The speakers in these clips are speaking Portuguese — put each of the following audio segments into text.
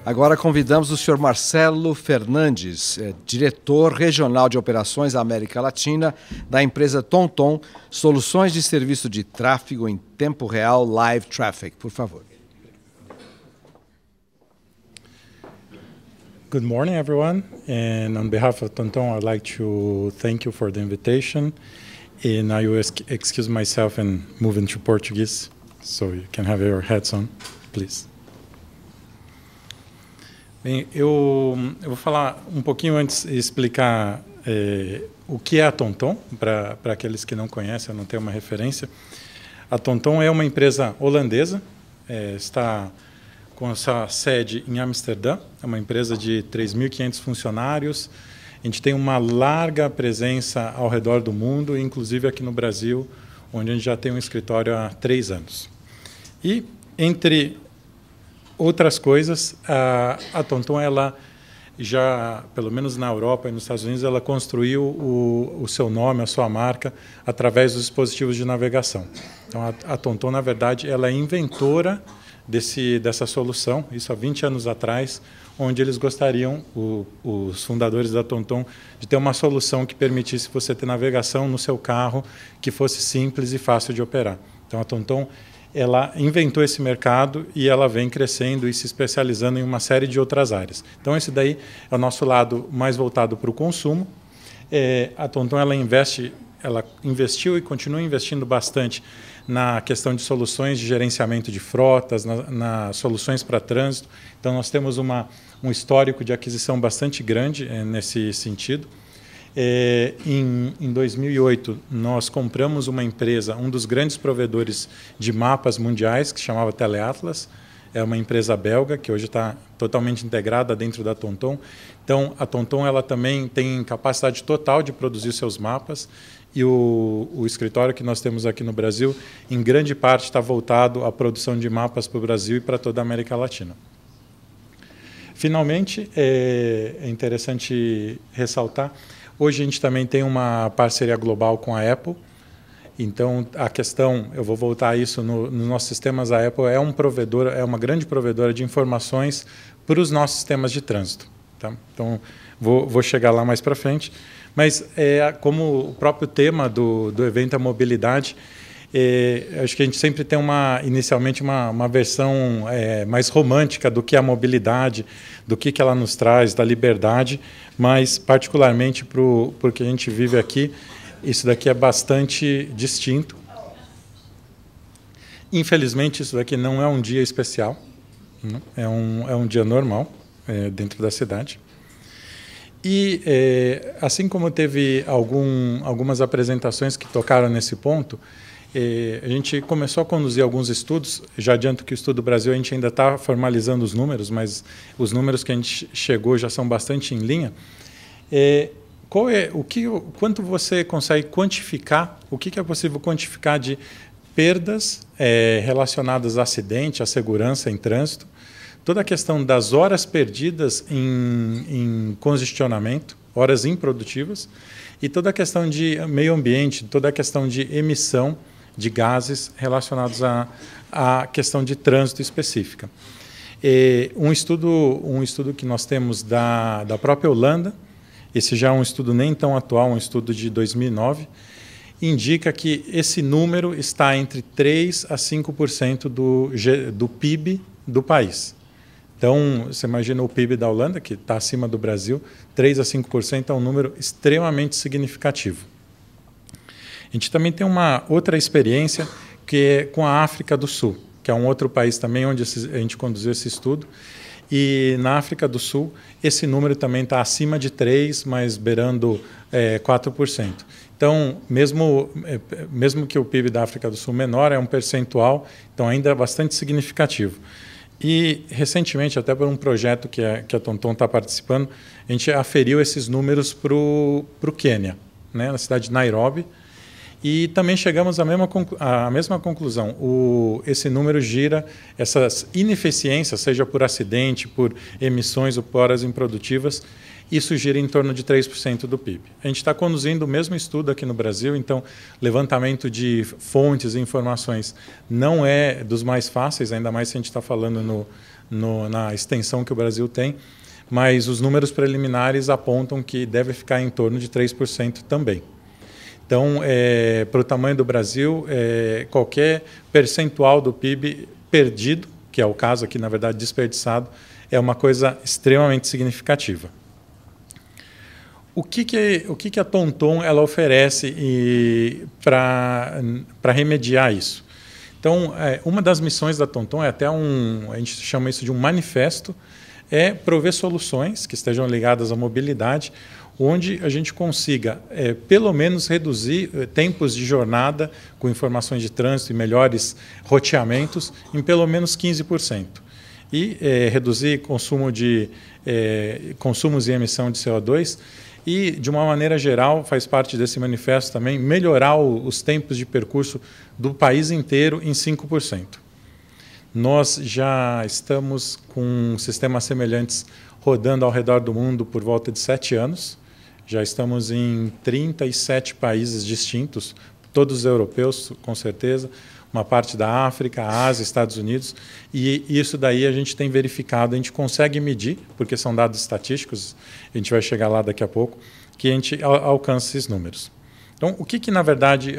Agora convidamos o senhor Marcelo Fernandes, diretor regional de operações América Latina da empresa TomTom, soluções de serviço de tráfego em tempo real, live traffic. Por favor. Good morning, everyone. And on behalf of TomTom, I'd like to thank you for the invitation. And I will excuse myself and move into Portuguese, so you can have your heads on, please. Bem, eu vou falar um pouquinho antes e explicar o que é a TomTom, para aqueles que não conhecem, eu não tenho uma referência. A TomTom é uma empresa holandesa, está com a sua sede em Amsterdã, é uma empresa de 3.500 funcionários. A gente tem uma larga presença ao redor do mundo, inclusive aqui no Brasil, onde a gente já tem um escritório há 3 anos. E, entre outras coisas, a TomTom, ela já, pelo menos na Europa e nos Estados Unidos, ela construiu o seu nome, a sua marca, através dos dispositivos de navegação. Então, a TomTom, na verdade, ela é inventora dessa solução, isso há 20 anos atrás, onde eles gostariam, os fundadores da TomTom, de ter uma solução que permitisse você ter navegação no seu carro, que fosse simples e fácil de operar. Então, a TomTom, ela inventou esse mercado e ela vem crescendo e se especializando em uma série de outras áreas. Então, esse daí é o nosso lado mais voltado para o consumo. A TomTom, ela investiu e continua investindo bastante na questão de soluções de gerenciamento de frotas, nas soluções para trânsito. Então, nós temos um histórico de aquisição bastante grande nesse sentido. Em 2008, nós compramos uma empresa, um dos grandes provedores de mapas mundiais, que se chamava Teleatlas. É uma empresa belga, que hoje está totalmente integrada dentro da TomTom. Então, a TomTom, ela também tem capacidade total de produzir seus mapas. E o escritório que nós temos aqui no Brasil, em grande parte, está voltado à produção de mapas para o Brasil e para toda a América Latina. Finalmente, é interessante ressaltar, hoje a gente também tem uma parceria global com a Apple. Então, a questão, eu vou voltar a isso, nos nossos sistemas, a Apple é uma grande provedora de informações para os nossos sistemas de trânsito. Tá? Então, vou chegar lá mais para frente. Mas, como o próprio tema do evento é mobilidade, acho que a gente sempre tem inicialmente uma versão mais romântica do que é a mobilidade, do que ela nos traz, da liberdade, mas particularmente para o que a gente vive aqui, isso daqui é bastante distinto. Infelizmente, isso daqui não é um dia especial, né? É um dia normal dentro da cidade. E, assim como teve algumas apresentações que tocaram nesse ponto, a gente começou a conduzir alguns estudos. Já adianto que o Estudo Brasil a gente ainda está formalizando os números, mas os números que a gente chegou já são bastante em linha. Quanto você consegue quantificar, o que é possível quantificar de perdas relacionadas a acidente, à segurança em trânsito, toda a questão das horas perdidas em congestionamento, horas improdutivas, e toda a questão de meio ambiente, toda a questão de emissão de gases relacionados à questão de trânsito específica. Um estudo que nós temos da própria Holanda, esse já é um estudo nem tão atual, um estudo de 2009, indica que esse número está entre 3% a 5% do PIB do país. Então, você imagina o PIB da Holanda, que está acima do Brasil, 3% a 5% é um número extremamente significativo. A gente também tem uma outra experiência, que é com a África do Sul, que é um outro país também onde a gente conduziu esse estudo. E na África do Sul, esse número também está acima de 3%, mas beirando 4%. Então, mesmo que o PIB da África do Sul menor, é um percentual, então ainda é bastante significativo. E, recentemente, até por um projeto que a TomTom está participando, a gente aferiu esses números para o Quênia, né, na cidade de Nairobi, e também chegamos à mesma conclusão. Esse número gira essas ineficiências, seja por acidente, por emissões ou por horas improdutivas, isso gira em torno de 3% do PIB. A gente está conduzindo o mesmo estudo aqui no Brasil, então levantamento de fontes e informações não é dos mais fáceis, ainda mais se a gente está falando na extensão que o Brasil tem, mas os números preliminares apontam que deve ficar em torno de 3% também. Então, para o tamanho do Brasil, qualquer percentual do PIB perdido, que é o caso aqui, na verdade, desperdiçado, é uma coisa extremamente significativa. O que a TomTom ela oferece para remediar isso? Então, uma das missões da TomTom é até a gente chama isso de um manifesto, é prover soluções que estejam ligadas à mobilidade, onde a gente consiga, pelo menos, reduzir tempos de jornada com informações de trânsito e melhores roteamentos em pelo menos 15%. E reduzir consumos e emissão de CO2 e, de uma maneira geral, faz parte desse manifesto também, melhorar os tempos de percurso do país inteiro em 5%. Nós já estamos com sistemas semelhantes rodando ao redor do mundo por volta de 7 anos. Já estamos em 37 países distintos, todos europeus, com certeza, uma parte da África, Ásia, Estados Unidos, e isso daí a gente tem verificado, a gente consegue medir, porque são dados estatísticos, a gente vai chegar lá daqui a pouco, que a gente alcança esses números. Então, o que na verdade,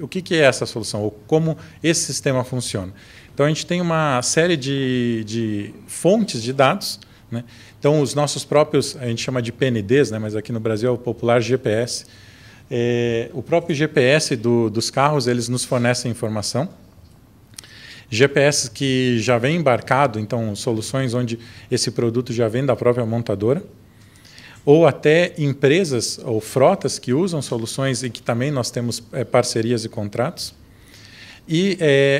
o que é essa solução, ou como esse sistema funciona? Então, a gente tem uma série de fontes de dados, né? Então, os nossos próprios, a gente chama de PNDs, né? Mas aqui no Brasil é o popular GPS. O próprio GPS dos carros, eles nos fornecem informação. GPS que já vem embarcado, então soluções onde esse produto já vem da própria montadora, ou até empresas ou frotas que usam soluções e que também nós temos parcerias e contratos, e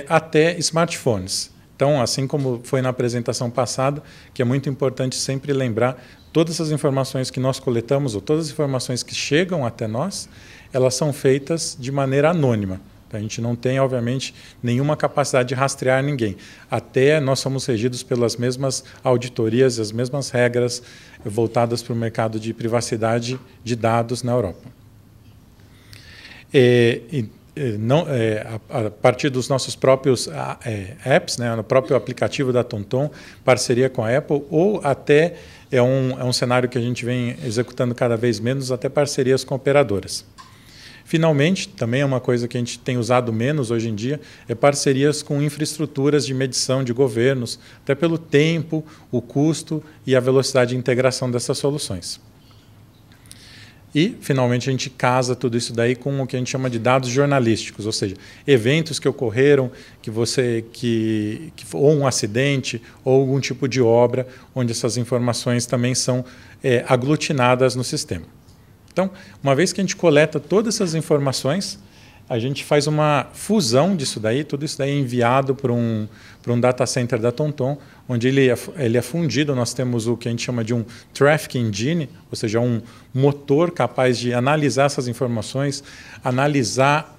até smartphones. Então, assim como foi na apresentação passada, que é muito importante sempre lembrar, todas as informações que nós coletamos, ou todas as informações que chegam até nós, elas são feitas de maneira anônima. A gente não tem, obviamente, nenhuma capacidade de rastrear ninguém. Até nós somos regidos pelas mesmas auditorias, as mesmas regras voltadas para o mercado de privacidade de dados na Europa. A partir dos nossos próprios apps, né, no próprio aplicativo da TomTom, parceria com a Apple, ou até é um cenário que a gente vem executando cada vez menos, até parcerias com operadoras. Finalmente, também é uma coisa que a gente tem usado menos hoje em dia, é parcerias com infraestruturas de medição de governos, até pelo tempo, o custo e a velocidade de integração dessas soluções. E, finalmente, a gente casa tudo isso daí com o que a gente chama de dados jornalísticos, ou seja, eventos que ocorreram, ou um acidente, ou algum tipo de obra, onde essas informações também são aglutinadas no sistema. Então, uma vez que a gente coleta todas essas informações, a gente faz uma fusão disso daí, tudo isso daí é enviado para um data center da TomTom, onde ele é fundido. Nós temos o que a gente chama de um traffic engine, ou seja, um motor capaz de analisar essas informações, analisar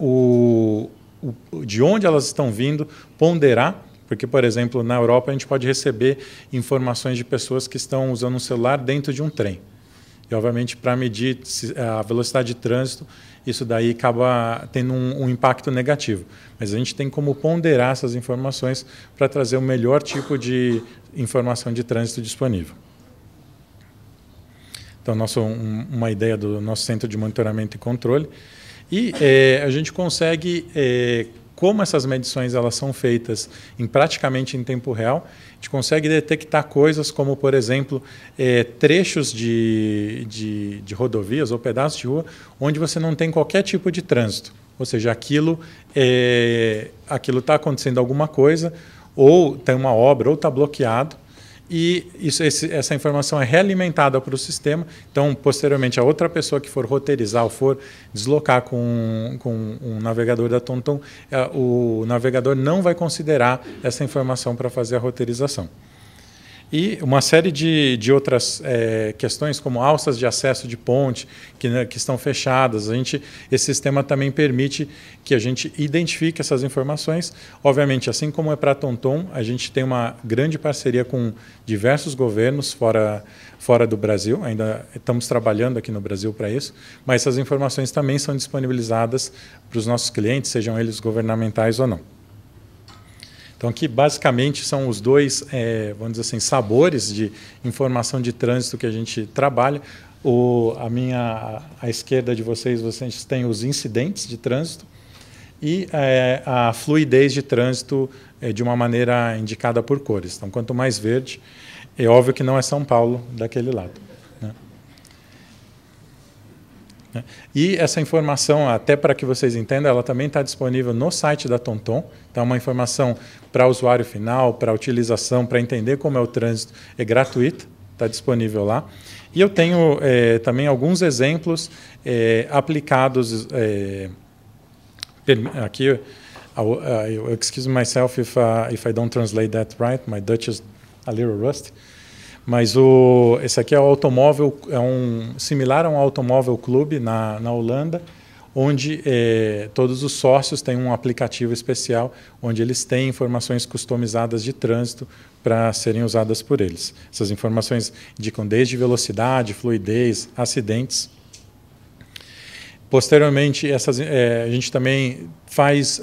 de onde elas estão vindo, ponderar, porque, por exemplo, na Europa a gente pode receber informações de pessoas que estão usando um celular dentro de um trem. E, obviamente, para medir a velocidade de trânsito, isso daí acaba tendo um impacto negativo. Mas a gente tem como ponderar essas informações para trazer o melhor tipo de informação de trânsito disponível. Então, uma ideia do nosso centro de monitoramento e controle. E a gente consegue, como essas medições elas são feitas praticamente em tempo real, a gente consegue detectar coisas como, por exemplo, trechos de rodovias ou pedaços de rua onde você não tem qualquer tipo de trânsito. Ou seja, aquilo está acontecendo alguma coisa, ou tem uma obra, ou está bloqueado, e essa informação é realimentada para o sistema. Então, posteriormente, a outra pessoa que for roteirizar ou for deslocar com um navegador da TomTom, o navegador não vai considerar essa informação para fazer a roteirização. E uma série de outras questões, como alças de acesso de ponte, que estão fechadas. Esse sistema também permite que a gente identifique essas informações. Obviamente, assim como é para a TomTom, a gente tem uma grande parceria com diversos governos fora do Brasil. Ainda estamos trabalhando aqui no Brasil para isso, mas essas informações também são disponibilizadas para os nossos clientes, sejam eles governamentais ou não. Então, aqui, basicamente, são os dois, vamos dizer assim, sabores de informação de trânsito que a gente trabalha. À esquerda de vocês têm os incidentes de trânsito e a fluidez de trânsito de uma maneira indicada por cores. Então, quanto mais verde, é óbvio que não é São Paulo daquele lado, né? E essa informação, até para que vocês entendam, ela também está disponível no site da TomTom. Então, é uma informação para o usuário final, para utilização, para entender como é o trânsito, é gratuita, está disponível lá. E eu tenho também alguns exemplos aplicados. Aqui, excuse myself if I don't translate that right, my Dutch is a little rusty. Mas esse aqui é o automóvel, similar a um automóvel clube na Holanda, onde todos os sócios têm um aplicativo especial, onde eles têm informações customizadas de trânsito para serem usadas por eles. Essas informações indicam desde velocidade, fluidez, acidentes. Posteriormente, a gente também faz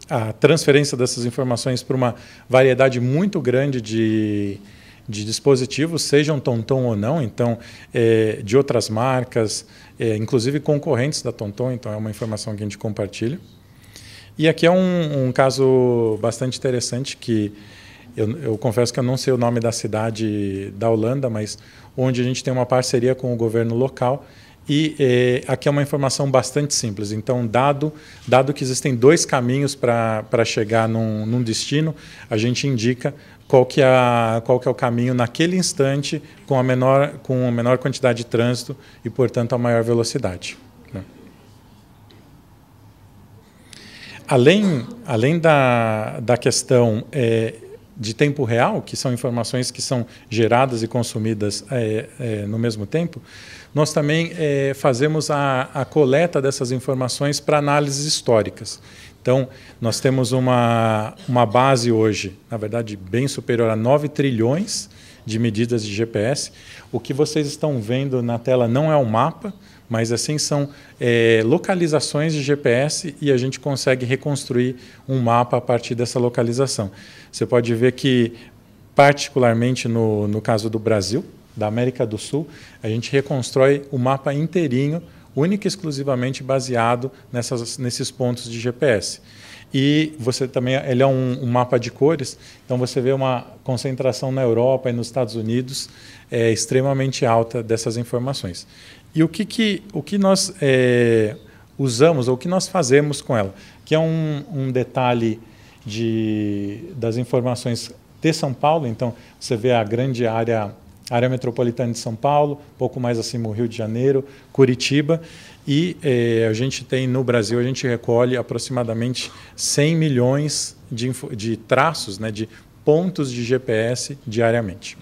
a transferência dessas informações para uma variedade muito grande de dispositivos, sejam TomTom ou não, então de outras marcas, inclusive concorrentes da TomTom, então é uma informação que a gente compartilha. E aqui é um caso bastante interessante que eu confesso que eu não sei o nome da cidade da Holanda, mas onde a gente tem uma parceria com o governo local e aqui é uma informação bastante simples. Então, dado que existem dois caminhos para chegar num destino, a gente indica qual que é o caminho naquele instante com a menor quantidade de trânsito e, portanto, a maior velocidade, né? Além da questão de tempo real, que são informações que são geradas e consumidas no mesmo tempo, nós também fazemos a coleta dessas informações para análises históricas. Então, nós temos uma base hoje, na verdade, bem superior a 9 trilhões de medidas de GPS. O que vocês estão vendo na tela não é um mapa, mas assim são localizações de GPS e a gente consegue reconstruir um mapa a partir dessa localização. Você pode ver que, particularmente no caso do Brasil, da América do Sul, a gente reconstrói o mapa inteirinho, única e exclusivamente baseado nesses pontos de GPS. E você também, ele é um mapa de cores, então você vê uma concentração na Europa e nos Estados Unidos extremamente alta dessas informações. E o que nós usamos, ou o que nós fazemos com ela? Que é um detalhe das informações de São Paulo, então você vê a grande área metropolitana de São Paulo, pouco mais acima o Rio de Janeiro, Curitiba, e a gente tem no Brasil, a gente recolhe aproximadamente 100 milhões de traços, né, de pontos de GPS diariamente.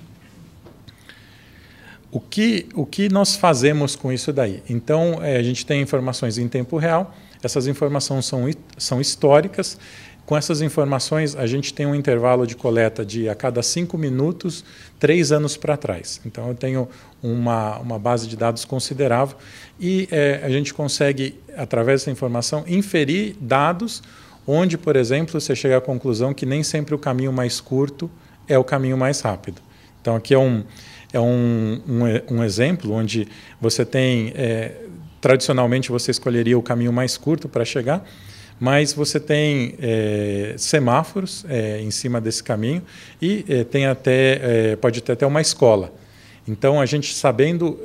O que nós fazemos com isso daí? Então, a gente tem informações em tempo real, essas informações são históricas. Com essas informações, a gente tem um intervalo de coleta de a cada 5 minutos, 3 anos para trás. Então, eu tenho uma base de dados considerável e a gente consegue, através dessa informação, inferir dados onde, por exemplo, você chega à conclusão que nem sempre o caminho mais curto é o caminho mais rápido. Então, aqui é um exemplo onde você tem, tradicionalmente, você escolheria o caminho mais curto para chegar, mas você tem semáforos em cima desse caminho e pode ter até uma escola. Então, a gente sabendo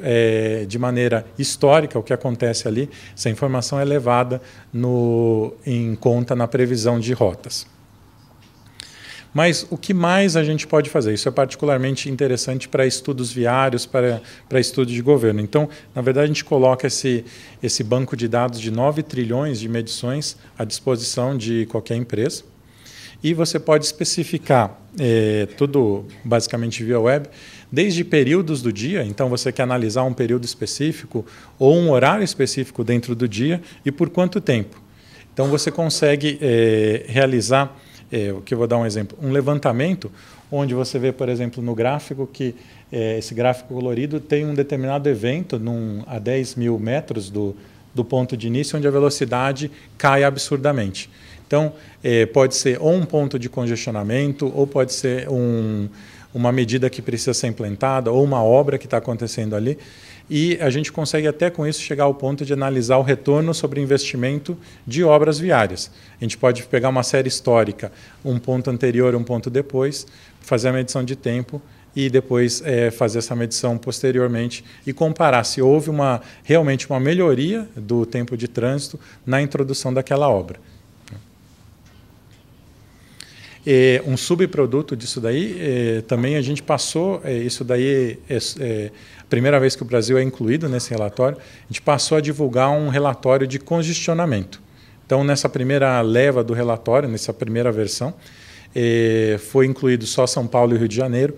de maneira histórica o que acontece ali, essa informação é levada em conta na previsão de rotas. Mas o que mais a gente pode fazer? Isso é particularmente interessante para estudos viários, para estudos de governo. Então, na verdade, a gente coloca esse banco de dados de 9 trilhões de medições à disposição de qualquer empresa. e você pode especificar tudo basicamente via web, desde períodos do dia, então você quer analisar um período específico ou um horário específico dentro do dia e por quanto tempo. Então você consegue realizar, que eu vou dar um exemplo, um levantamento onde você vê, por exemplo, no gráfico que esse gráfico colorido tem um determinado evento a 10 mil metros do ponto de início, onde a velocidade cai absurdamente. Então, pode ser ou um ponto de congestionamento, ou pode ser uma medida que precisa ser implementada, ou uma obra que está acontecendo ali. E a gente consegue até com isso chegar ao ponto de analisar o retorno sobre investimento de obras viárias. A gente pode pegar uma série histórica, um ponto anterior, um ponto depois, fazer a medição de tempo e depois fazer essa medição posteriormente e comparar se houve realmente uma melhoria do tempo de trânsito na introdução daquela obra. Um subproduto disso daí, também a gente passou, isso daí a primeira vez que o Brasil é incluído nesse relatório, a gente passou a divulgar um relatório de congestionamento. Então, nessa primeira leva do relatório, nessa primeira versão, foi incluído só São Paulo e Rio de Janeiro.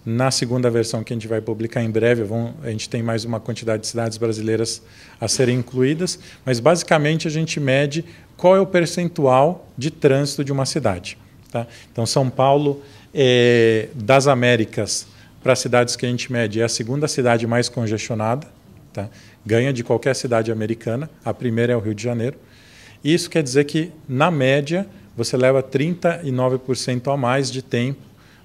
Na segunda versão, que a gente vai publicar em breve, a gente tem mais uma quantidade de cidades brasileiras a serem incluídas, mas basicamente a gente mede qual é o percentual de trânsito de uma cidade. Tá? Então, São Paulo, das Américas, para as cidades que a gente mede, é a segunda cidade mais congestionada, tá? Ganha de qualquer cidade americana, a primeira é o Rio de Janeiro. Isso quer dizer que, na média, você leva 39% a mais de tempo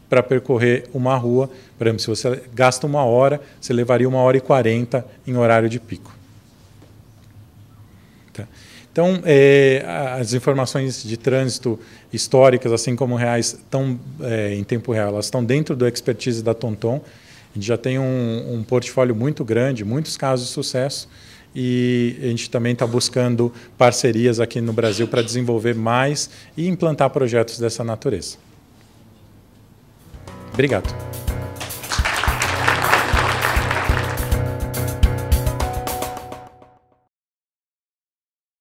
para percorrer uma rua. Por exemplo, se você gasta 1 hora, você levaria 1h40 em horário de pico. Tá? Então, as informações de trânsito históricas, assim como reais, estão em tempo real, elas estão dentro do expertise da TomTom. A gente já tem um portfólio muito grande, muitos casos de sucesso, e a gente também está buscando parcerias aqui no Brasil para desenvolver mais e implantar projetos dessa natureza. Obrigado.